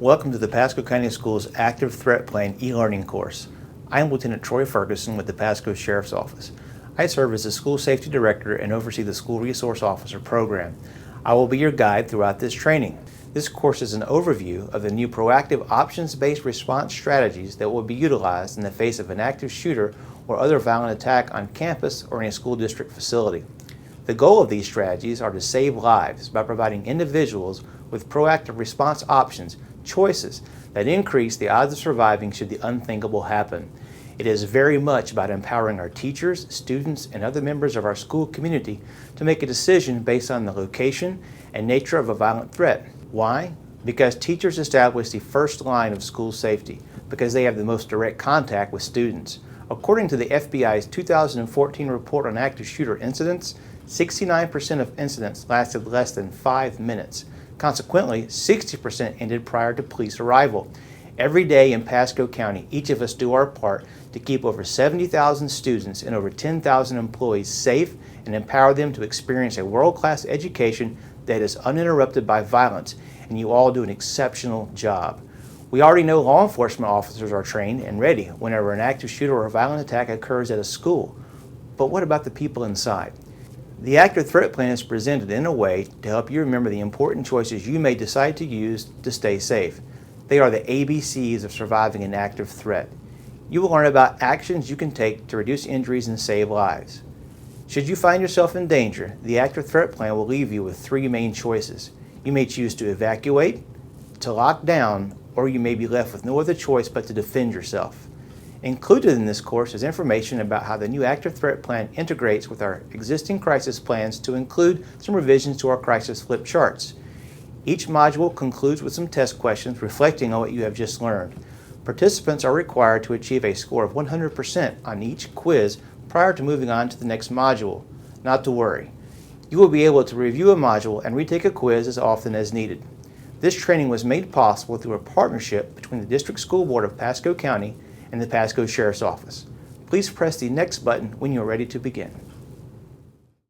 Welcome to the Pasco County Schools Active Threat Plan e-learning course. I am Lieutenant Troy Ferguson with the Pasco Sheriff's Office. I serve as the School Safety Director and oversee the School Resource Officer program. I will be your guide throughout this training. This course is an overview of the new proactive options-based response strategies that will be utilized in the face of an active shooter or other violent attack on campus or in a school district facility. The goal of these strategies are to save lives by providing individuals with proactive response options, choices that increase the odds of surviving should the unthinkable happen. It is very much about empowering our teachers, students, and other members of our school community to make a decision based on the location and nature of a violent threat. Why? Because teachers establish the first line of school safety, because they have the most direct contact with students. According to the FBI's 2014 report on active shooter incidents, 69% of incidents lasted less than 5 minutes. Consequently, 60% ended prior to police arrival. Every day in Pasco County, each of us do our part to keep over 70,000 students and over 10,000 employees safe and empower them to experience a world-class education that is uninterrupted by violence, and you all do an exceptional job. We already know law enforcement officers are trained and ready whenever an active shooter or a violent attack occurs at a school. But what about the people inside? The Active Threat Plan is presented in a way to help you remember the important choices you may decide to use to stay safe. They are the ABCs of surviving an active threat. You will learn about actions you can take to reduce injuries and save lives. Should you find yourself in danger, the Active Threat Plan will leave you with 3 main choices. You may choose to evacuate, to lock down, or you may be left with no other choice but to defend yourself. Included in this course is information about how the new Active Threat Plan integrates with our existing crisis plans to include some revisions to our crisis flip charts. Each module concludes with some test questions reflecting on what you have just learned. Participants are required to achieve a score of 100% on each quiz prior to moving on to the next module. Not to worry. You will be able to review a module and retake a quiz as often as needed. This training was made possible through a partnership between the District School Board of Pasco County and the Pasco Sheriff's Office. Please press the next button when you are ready to begin.